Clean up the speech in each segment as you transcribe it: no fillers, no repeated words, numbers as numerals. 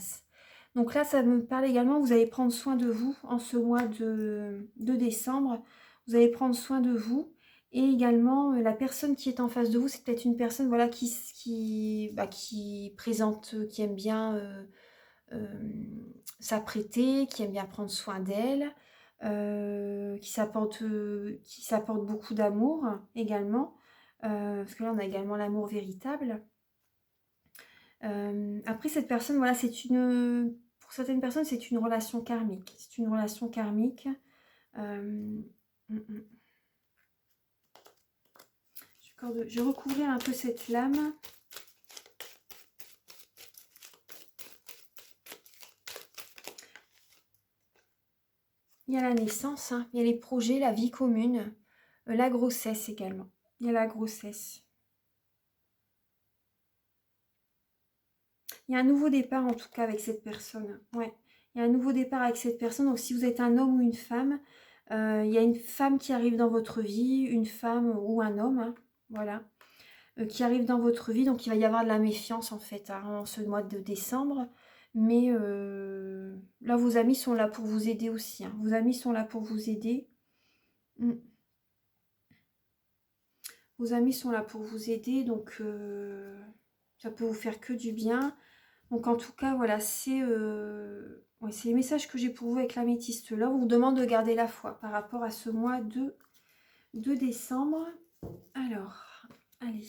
passe. Donc là, ça me parle également, vous allez prendre soin de vous en ce mois de décembre. Vous allez prendre soin de vous. Et également, la personne qui est en face de vous, c'est peut-être une personne voilà, qui présente, qui aime bien s'apprêter, qui aime bien prendre soin d'elle, qui s'apporte beaucoup d'amour également. Parce que là, on a également l'amour véritable. Après, cette personne, voilà, pour certaines personnes, c'est une relation karmique. C'est une relation karmique. Euh, mm, mm. Je vais recouvrir un peu cette lame. Il y a la naissance, hein, il y a les projets, la vie commune, la grossesse également. Il y a la grossesse. Il y a un nouveau départ en tout cas avec cette personne. Ouais, il y a un nouveau départ avec cette personne. Donc si vous êtes un homme ou une femme, il y a une femme qui arrive dans votre vie, une femme ou un homme, hein, voilà, qui arrive dans votre vie. Donc il va y avoir de la méfiance en fait hein, en ce mois de décembre. Mais là, vos amis sont là pour vous aider aussi. Hein. Vos amis sont là pour vous aider. Mm. Vos amis sont là pour vous aider, donc ça peut vous faire que du bien. Donc en tout cas, voilà, c'est les messages que j'ai pour vous avec l'améthyste là. On vous demande de garder la foi par rapport à ce mois de décembre. Alors, allez.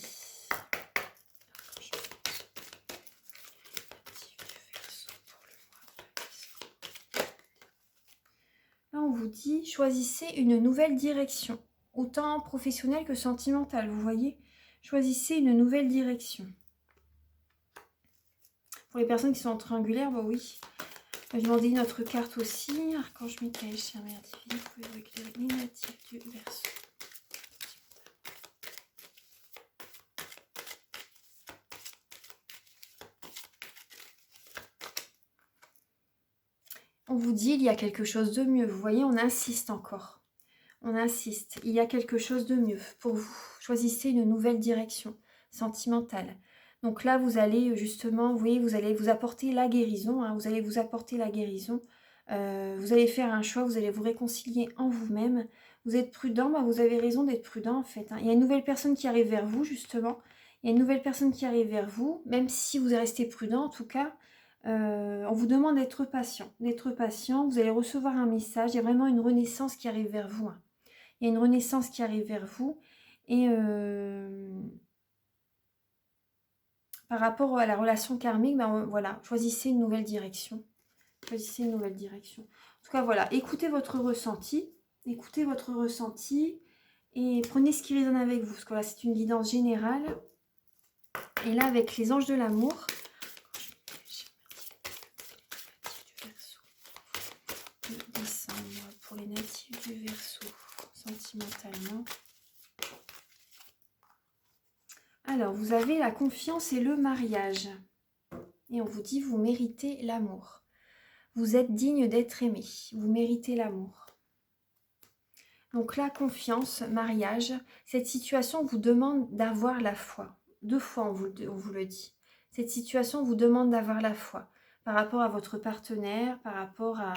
Là, on vous dit, choisissez une nouvelle direction, autant professionnelle que sentimentale, vous voyez. Choisissez une nouvelle direction. Pour les personnes qui sont en triangulaire, bah oui. Je vais demander une autre carte aussi. Archange Michael, chère mère divine, vous pouvez éclairer les natifs du Verseau. On vous dit, il y a quelque chose de mieux. Vous voyez, on insiste encore. On insiste. Il y a quelque chose de mieux pour vous. Choisissez une nouvelle direction sentimentale. Donc là, vous allez justement, vous voyez, vous allez vous apporter la guérison. Hein, vous allez vous apporter la guérison. Vous allez faire un choix, vous allez vous réconcilier en vous-même. Vous êtes prudent, bah vous avez raison d'être prudent en fait. Hein. Il y a une nouvelle personne qui arrive vers vous justement. Il y a une nouvelle personne qui arrive vers vous, même si vous restez prudent en tout cas. On vous demande d'être patient. D'être patient, vous allez recevoir un message. Il y a vraiment une renaissance qui arrive vers vous. Hein. Il y a une renaissance qui arrive vers vous. Et par rapport à la relation karmique, ben, voilà, choisissez une nouvelle direction. Choisissez une nouvelle direction. En tout cas, voilà, écoutez votre ressenti. Écoutez votre ressenti et prenez ce qui résonne avec vous. Parce que là, c'est une guidance générale. Et là, avec les anges de l'amour, décembre pour les natifs du Verseau, sentimentalement. Alors, vous avez la confiance et le mariage. Et on vous dit, vous méritez l'amour. Vous êtes digne d'être aimé. Vous méritez l'amour. Donc la confiance, mariage, cette situation vous demande d'avoir la foi. 2 fois on vous le dit. Cette situation vous demande d'avoir la foi par rapport à votre partenaire, par rapport à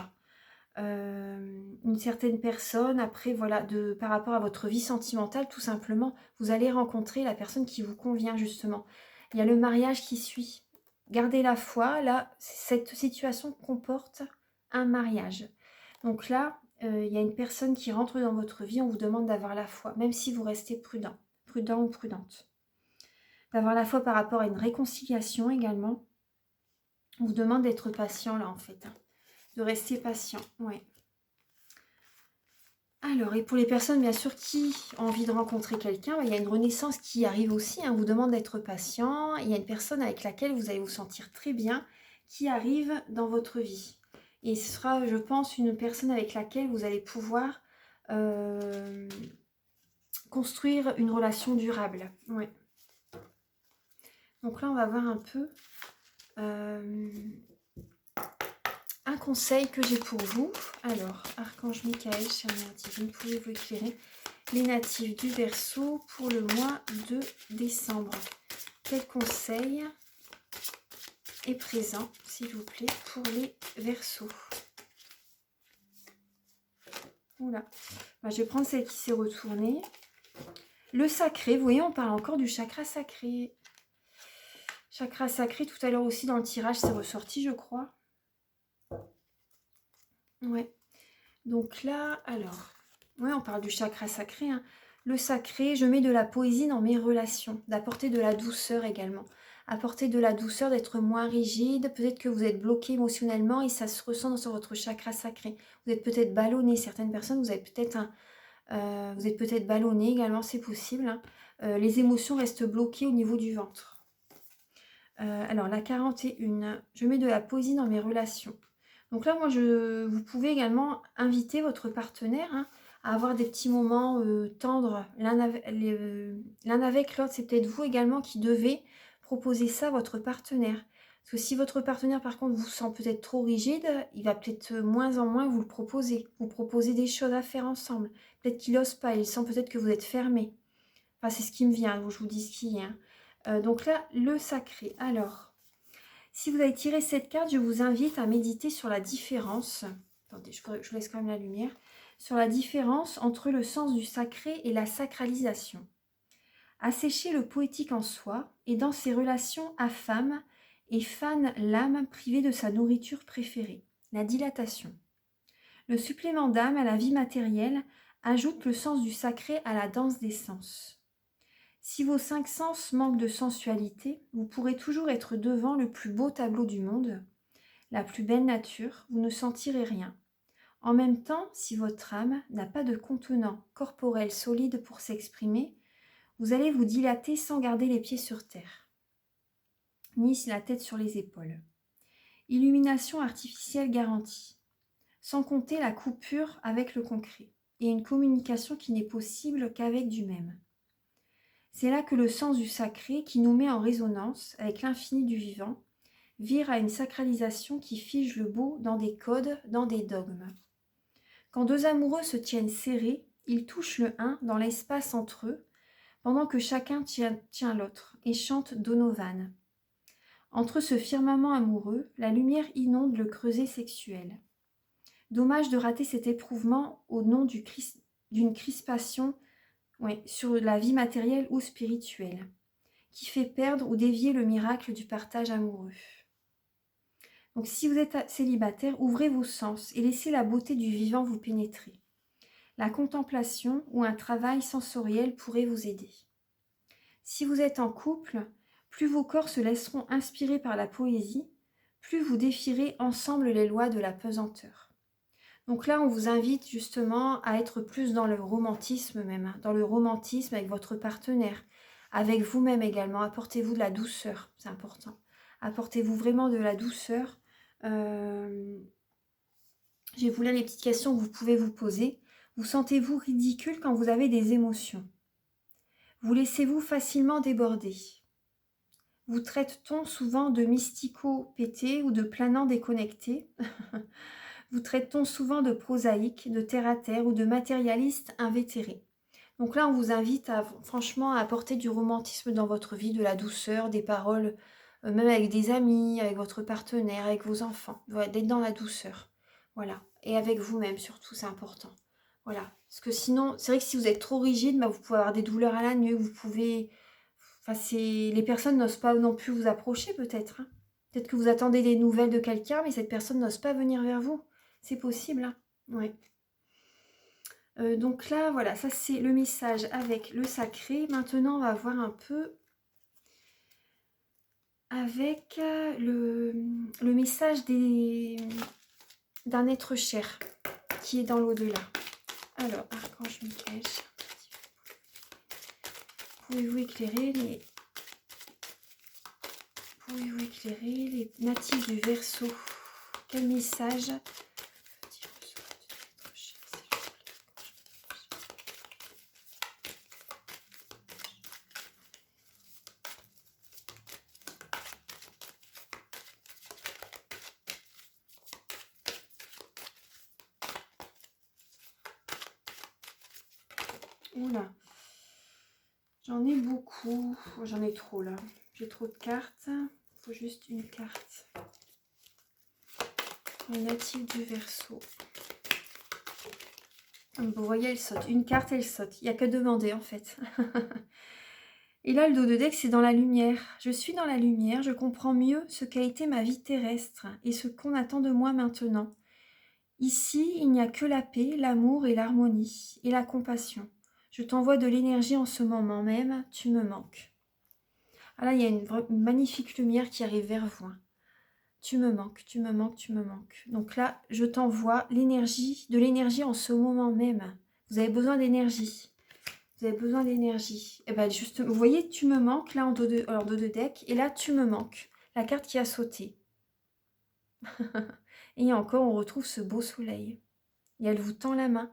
une certaine personne, après voilà, par rapport à votre vie sentimentale, tout simplement, vous allez rencontrer la personne qui vous convient justement. Il y a le mariage qui suit. Gardez la foi, là, cette situation comporte un mariage. Donc là, il y a une personne qui rentre dans votre vie, on vous demande d'avoir la foi, même si vous restez prudent ou prudente. D'avoir la foi par rapport à une réconciliation également. On vous demande d'être patient là en fait, hein. De rester patient, ouais. Alors, et pour les personnes, bien sûr, qui ont envie de rencontrer quelqu'un, il y a une renaissance qui arrive aussi. Hein, on vous demande d'être patient. Il y a une personne avec laquelle vous allez vous sentir très bien qui arrive dans votre vie. Et ce sera, je pense, une personne avec laquelle vous allez pouvoir construire une relation durable. Ouais. Donc là, on va voir un peu un conseil que j'ai pour vous. Alors, Archange Michael, chère mère divine, pouvez-vous éclairer les natifs du Verseau pour le mois de décembre? Quel conseil est présent, s'il vous plaît, pour les Verseaux. Oula. Bah, je vais prendre celle qui s'est retournée. Le sacré, vous voyez, on parle encore du chakra sacré. Chakra sacré, tout à l'heure aussi dans le tirage, c'est ressorti, je crois. Ouais. Donc là, alors, ouais, on parle du chakra sacré. Hein. Le sacré, je mets de la poésie dans mes relations, d'apporter de la douceur également. Apporter de la douceur, d'être moins rigide. Peut-être que vous êtes bloqué émotionnellement et ça se ressent sur votre chakra sacré. Vous êtes peut-être ballonné. Certaines personnes, vous êtes peut-être ballonné également, c'est possible. Hein. Les émotions restent bloquées au niveau du ventre. Alors, la 41, je mets de la poésie dans mes relations. Donc là, vous pouvez également inviter votre partenaire à avoir des petits moments tendres l'un avec l'autre. C'est peut-être vous également qui devez proposer ça à votre partenaire. Parce que si votre partenaire, par contre, vous sent peut-être trop rigide, il va peut-être moins en moins vous le proposer. Vous proposer des choses à faire ensemble. Peut-être qu'il n'ose pas, il sent peut-être que vous êtes fermé. Enfin, c'est ce qui me vient, je vous dis ce qui est. Donc là, le sacré. Alors... Si vous avez tiré cette carte, je vous invite à méditer sur la différence. Attendez, je vous laisse quand même la lumière. Sur la différence entre le sens du sacré et la sacralisation. Assécher le poétique en soi et dans ses relations affame et fane l'âme privée de sa nourriture préférée, la dilatation. Le supplément d'âme à la vie matérielle ajoute le sens du sacré à la danse des sens. Si vos 5 sens manquent de sensualité, vous pourrez toujours être devant le plus beau tableau du monde, la plus belle nature, vous ne sentirez rien. En même temps, si votre âme n'a pas de contenant corporel solide pour s'exprimer, vous allez vous dilater sans garder les pieds sur terre, ni la tête sur les épaules. Illumination artificielle garantie, sans compter la coupure avec le concret, et une communication qui n'est possible qu'avec du même. C'est là que le sens du sacré, qui nous met en résonance avec l'infini du vivant, vire à une sacralisation qui fige le beau dans des codes, dans des dogmes. Quand deux amoureux se tiennent serrés, ils touchent le un dans l'espace entre eux, pendant que chacun tient l'autre et chante Donovan. Entre ce firmament amoureux, la lumière inonde le creuset sexuel. Dommage de rater cet éprouvement au nom d'une crispation sur la vie matérielle ou spirituelle, qui fait perdre ou dévier le miracle du partage amoureux. Donc si vous êtes célibataire, ouvrez vos sens et laissez la beauté du vivant vous pénétrer. La contemplation ou un travail sensoriel pourrait vous aider. Si vous êtes en couple, plus vos corps se laisseront inspirer par la poésie, plus vous défierez ensemble les lois de la pesanteur. Donc là, on vous invite justement à être plus dans le romantisme même, dans le romantisme avec votre partenaire, avec vous-même également. Apportez-vous de la douceur, c'est important. Apportez-vous vraiment de la douceur. Je vais vous lire les petites questions que vous pouvez vous poser. Vous sentez-vous ridicule quand vous avez des émotions? Vous laissez-vous facilement déborder? Vous traite-t-on souvent de mystico-pété ou de planant déconnecté? Vous traite-t-on souvent de prosaïque, de terre-à-terre ou de matérialiste invétéré? Donc là, on vous invite franchement à apporter du romantisme dans votre vie, de la douceur, des paroles, même avec des amis, avec votre partenaire, avec vos enfants. Voilà, d'être dans la douceur. Voilà. Et avec vous-même surtout, c'est important. Voilà. Parce que sinon, c'est vrai que si vous êtes trop rigide, vous pouvez avoir des douleurs à la nuque, vous pouvez... Enfin, les personnes n'osent pas non plus vous approcher peut-être. Hein. Peut-être que vous attendez des nouvelles de quelqu'un, mais cette personne n'ose pas venir vers vous. C'est possible. Hein. Ouais. Donc là, voilà, ça c'est le message avec le sacré. Maintenant, on va voir un peu avec le message d'un être cher qui est dans l'au-delà. Alors, Archange Michael, pouvez-vous éclairer les natifs du Verseau? Quel message Oula, j'en ai beaucoup, j'en ai trop là, j'ai trop de cartes, il faut juste une carte. Les natifs du Verseau. Vous voyez, elle saute. Une carte, elle saute. Il n'y a que demander, en fait. Et là, le dos de deck, c'est dans la lumière. Je suis dans la lumière, je comprends mieux ce qu'a été ma vie terrestre et ce qu'on attend de moi maintenant. Ici, il n'y a que la paix, l'amour et l'harmonie et la compassion. Je t'envoie de l'énergie en ce moment même, tu me manques. Ah là, il y a une magnifique lumière qui arrive vers vous. Tu me manques, tu me manques, tu me manques. Donc là, je t'envoie de l'énergie en ce moment même. Vous avez besoin d'énergie. Vous avez besoin d'énergie. Et bien justement, vous voyez, tu me manques là en dos de deck. Et là, tu me manques. La carte qui a sauté. Et encore, on retrouve ce beau soleil. Et elle vous tend la main.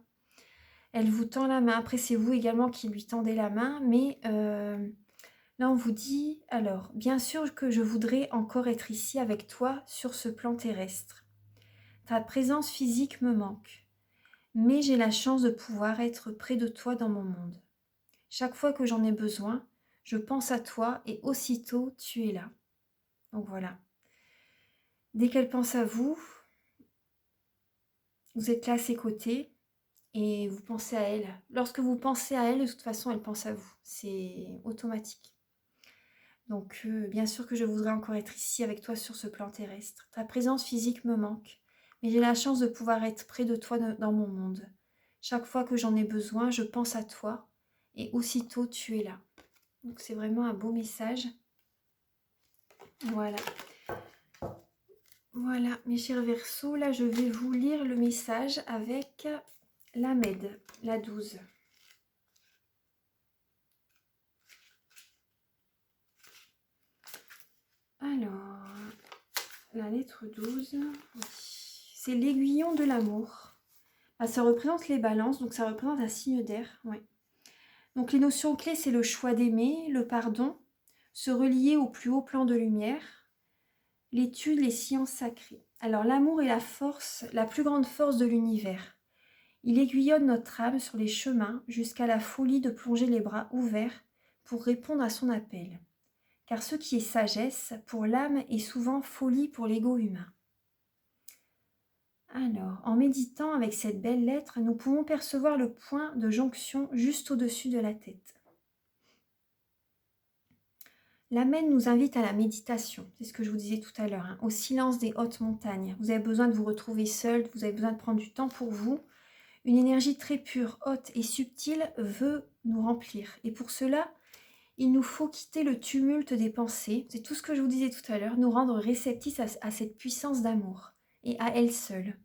Elle vous tend la main. Après, c'est vous également qui lui tendez la main. Mais là, on vous dit, alors, bien sûr que je voudrais encore être ici avec toi sur ce plan terrestre. Ta présence physique me manque. Mais j'ai la chance de pouvoir être près de toi dans mon monde. Chaque fois que j'en ai besoin, je pense à toi et aussitôt tu es là. Donc voilà. Dès qu'elle pense à vous, vous êtes là à ses côtés et vous pensez à elle. Lorsque vous pensez à elle, de toute façon, elle pense à vous. C'est automatique. Donc bien sûr que je voudrais encore être ici avec toi sur ce plan terrestre. Ta présence physique me manque, mais j'ai la chance de pouvoir être près de toi dans mon monde. Chaque fois que j'en ai besoin, je pense à toi et aussitôt tu es là. Donc c'est vraiment un beau message. Voilà. Voilà, mes chers Verseaux, là je vais vous lire le message avec la Med, la 12. Alors, la lettre 12, oui. C'est l'aiguillon de l'amour. Ah, ça représente les balances, donc ça représente un signe d'air. Ouais. Donc les notions clés, c'est le choix d'aimer, le pardon, se relier au plus haut plan de lumière, l'étude, les sciences sacrées. Alors l'amour est la force, la plus grande force de l'univers. Il aiguillonne notre âme sur les chemins jusqu'à la folie de plonger les bras ouverts pour répondre à son appel. Car ce qui est sagesse pour l'âme est souvent folie pour l'ego humain. Alors, en méditant avec cette belle lettre, nous pouvons percevoir le point de jonction juste au-dessus de la tête. L'Amen nous invite à la méditation, c'est ce que je vous disais tout à l'heure, au silence des hautes montagnes. Vous avez besoin de vous retrouver seul, vous avez besoin de prendre du temps pour vous. Une énergie très pure, haute et subtile veut nous remplir. Et pour cela, il nous faut quitter le tumulte des pensées, c'est tout ce que je vous disais tout à l'heure, nous rendre réceptifs à cette puissance d'amour et à elle seule.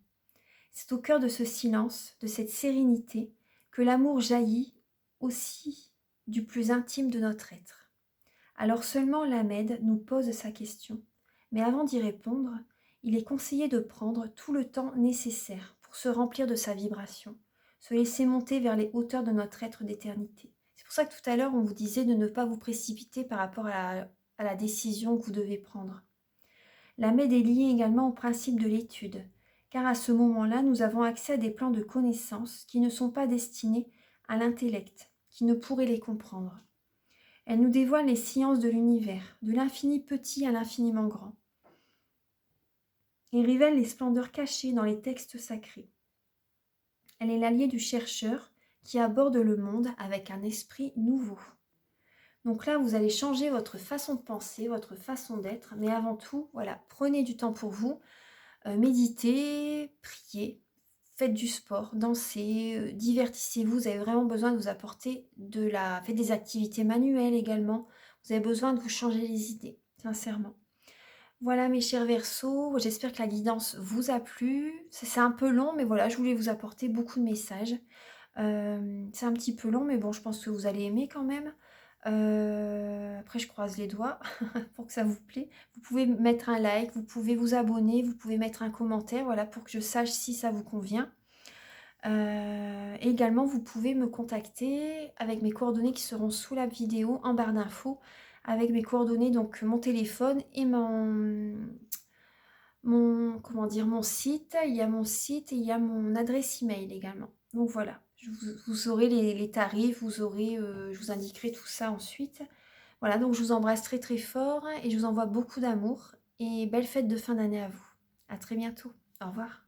C'est au cœur de ce silence, de cette sérénité, que l'amour jaillit aussi du plus intime de notre être. Alors seulement l'Ahmed nous pose sa question, mais avant d'y répondre, il est conseillé de prendre tout le temps nécessaire pour se remplir de sa vibration, se laisser monter vers les hauteurs de notre être d'éternité. C'est pour ça que tout à l'heure, on vous disait de ne pas vous précipiter par rapport à la décision que vous devez prendre. L'Ahmed est lié également au principe de l'étude, car à ce moment-là, nous avons accès à des plans de connaissances qui ne sont pas destinés à l'intellect, qui ne pourrait les comprendre. Elle nous dévoile les sciences de l'univers, de l'infini petit à l'infiniment grand, et révèle les splendeurs cachées dans les textes sacrés. Elle est l'alliée du chercheur qui aborde le monde avec un esprit nouveau. Donc là, vous allez changer votre façon de penser, votre façon d'être, mais avant tout, voilà, prenez du temps pour vous, méditez, priez, faites du sport, dansez, divertissez-vous. Vous avez vraiment besoin de vous apporter faites des activités manuelles également. Vous avez besoin de vous changer les idées, sincèrement. Voilà mes chers Verseaux, j'espère que la guidance vous a plu. C'est un peu long, mais voilà, je voulais vous apporter beaucoup de messages. C'est un petit peu long, mais bon, je pense que vous allez aimer quand même. Après, je croise les doigts pour que ça vous plaît. Vous pouvez mettre un like, vous pouvez vous abonner, vous pouvez mettre un commentaire, voilà, pour que je sache si ça vous convient. Également, vous pouvez me contacter avec mes coordonnées qui seront sous la vidéo en barre d'infos, avec mes coordonnées, donc mon téléphone et mon site. Il y a mon site et il y a mon adresse email également. Donc voilà, vous aurez les tarifs, je vous indiquerai tout ça ensuite. Voilà, donc je vous embrasse très très fort et je vous envoie beaucoup d'amour et belle fête de fin d'année à vous. À très bientôt. Au revoir.